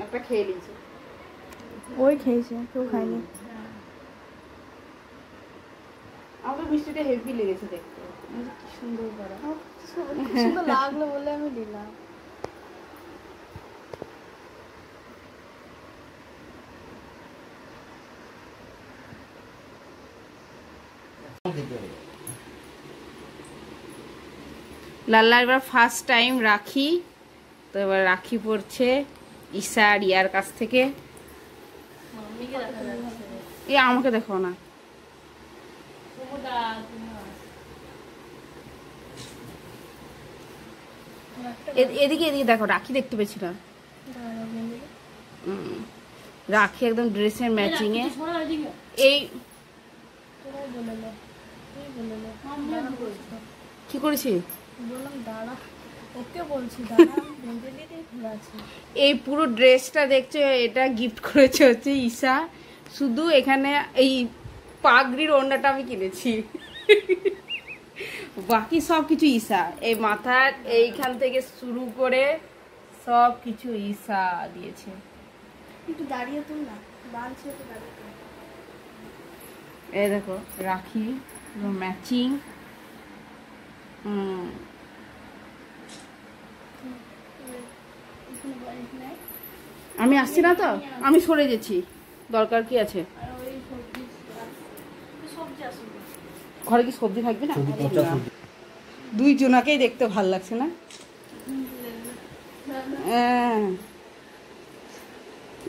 একটা খেয়ে নিয়েছে। ওই খেয়েছে, কেউ খায়নি। আমার মিষ্টিটা হেভি লেগেছে দেখতে, কি সুন্দর করা, সুন্দর লাগলো বলে আমি দিলাম। লাল্লা এবার ফার্স্ট টাইম রাখি, তো এবার রাখি পড়ছে ঈশা আর ইয়ার কাছ থেকে। এ আমাকে দেখো না, এদিকে এদিকে দেখো, রাখি দেখতে পেয়েছি না। রাখি একদম ড্রেসের ম্যাচিং এ। এই কি করেছি এই পুরো ড্রেসটা দেখছো, এটা গিফট করেছে হচ্ছে ঈশা। শুধু এখানে এই পাগড়ির ওড়নাটা আমি কিনেছি, বাকি সব কিছু ঈশা। এই মাথার এইখান থেকে শুরু করে সব কিছু ঈশা দিয়েছে। একটু দাঁড়িয়ে তুল না, এই দেখো রাখি ম্যাচিং। আমি আসছি না তো, আমি সরে গেছি, দরকার কি আছে। ঘরে কি সবজি থাকবে না? দুই জনাকেই দেখতে ভাল লাগছে না।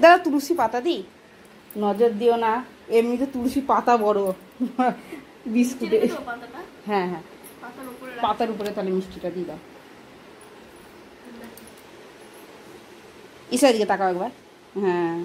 দাদা তুলসী পাতা দিই, নজর দিও না, এমনিতে তুলসী পাতা বড় বিস্কুটে। হ্যাঁ হ্যাঁ, পাতার উপরে তাহলে মিষ্টিটা দিয়ে দাও। ঈশার দিকে তাকাও একবার। হ্যাঁ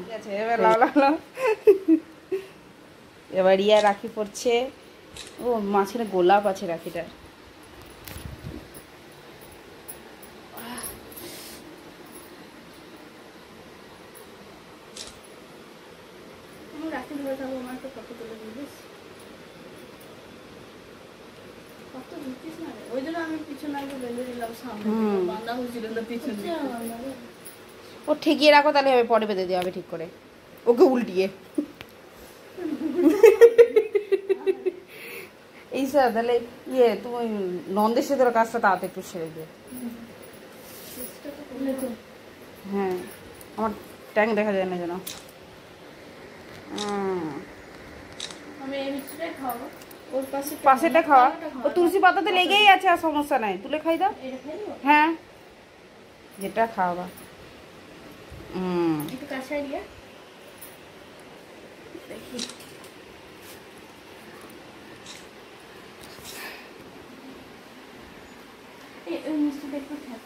ঠিক আছে, এবার এবার ইয়া রাখি পড়ছে। ও মাছের গোলাপ আছে রাখিটার। ও ঠেকিয়ে রাখো, তাহলে হবে, পরে বেঁধে দেওয়া হবে ঠিক করে, ওকে উল্টিয়ে। এই স্যার তাহলে ইয়ে তুমি নন্দের সাথে কাজটা তাড়াতাড়ি একটু সেরে দিয়ে। হ্যাঁ আমার ট্যাঙ্ক দেখা যায় না যেন। পাশেটা খাওয়া, ও তুলসী পাতাতে লেগেই আছে, আর সমস্যা নাই, তুলে খাই দাও। হ্যাঁ যেটা খাওয়া।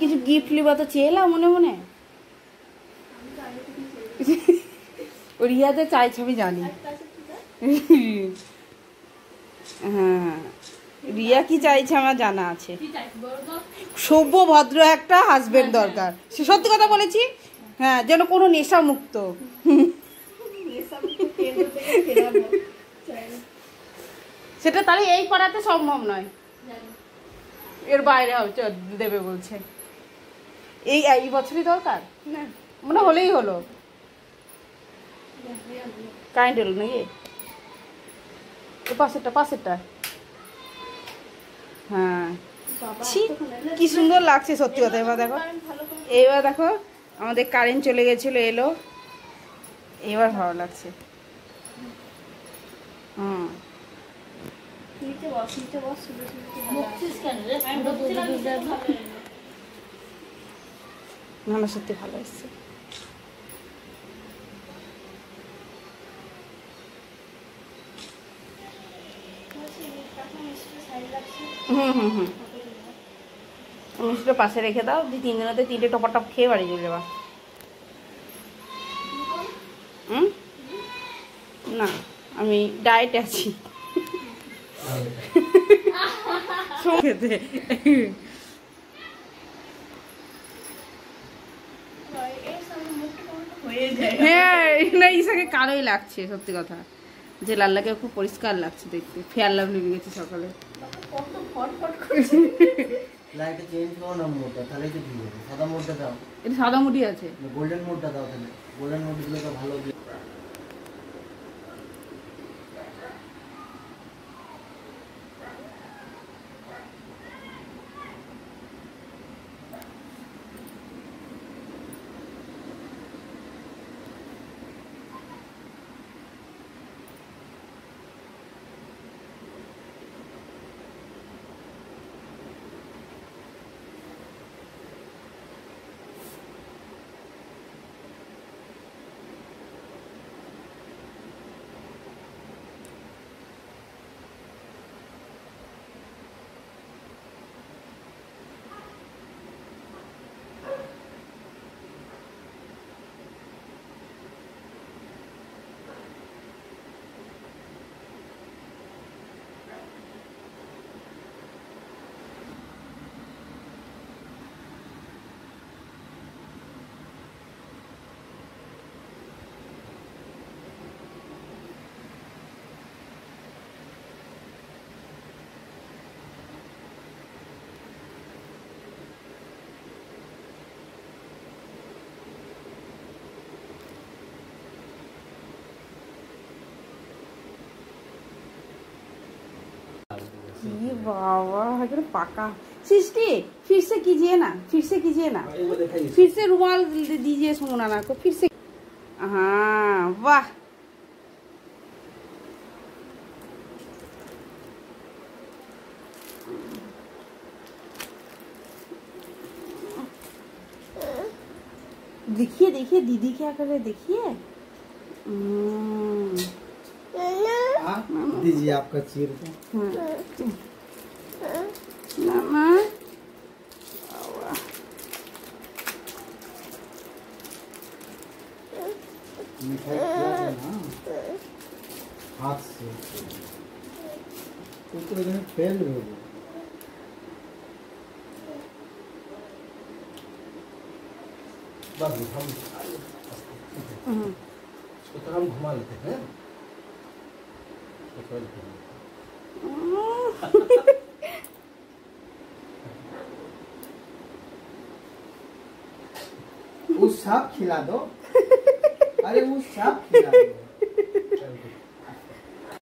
কিছু গিফট লিবা তো চেয়েলা মনে মনে। ও রিয়াতে চাইছে আমি জানি। হ্যাঁ রিয়া কি চাইছে আমার জানা আছে। সভ্য ভদ্র একটা হাজবেন্ড দরকার, সে সত্যি কথা বলেছি। হ্যাঁ যেন কোনো নেশা মুক্ত। সেটা তাহলে এই পাড়াতে সম্ভব নয়, এর বাইরে হচ্ছে দেবে বলছে। এই বছরই দরকার মানে হলেই হলো। কারেন্ট এলো নাকি? পাশেরটা। হ্যাঁ কি সুন্দর লাগছে সত্যি কথা। এবার দেখো আমাদের কারেন্ট চলে গেছিল, এলো, এবার ভালো লাগছে। না সত্যি ভালো এসছে। মিষ্টিটা পাশে রেখে দাও, 2-3 দিনতে 3টে টপার টপ খেয়ে বাড়ি চলে যাবা। না, আমি ডায়েটে আছি খেতে। হ্যাঁ না, ইসাকে কালোই লাগছে সত্যি কথা, যে লাল্লাকে খুব পরিষ্কার লাগছে দেখতে, ফেয়ার লাভলি গেছে সকালে। লাইটটা চেঞ্জ করো না মোডটা, তাহলে তো ঠিক হবে। সাদা মোডটা দাও, এটা সাদা মুড়ি আছে, গোল্ডেন মোডটা দাও, তাহলে গোল্ডেন মোড দিলে তো ভালো। ये बाबा एकदम पका। सृष्टि फिर से कीजिए ना, फिर से कीजिए ना, फिर से रुमाल दीजिए सुमनाना को, फिर से। हाँ वाह, देखिए देखिए दीदी क्या कर रहे, देखिए। दीजिए आपका चीर। मामा मिठाई हाथ से तो इधर फेल हो गया। बस हम इसको तो हम घुमा लेते हैं। वो सांप खिला दो, अरे वो सांप खिला दो।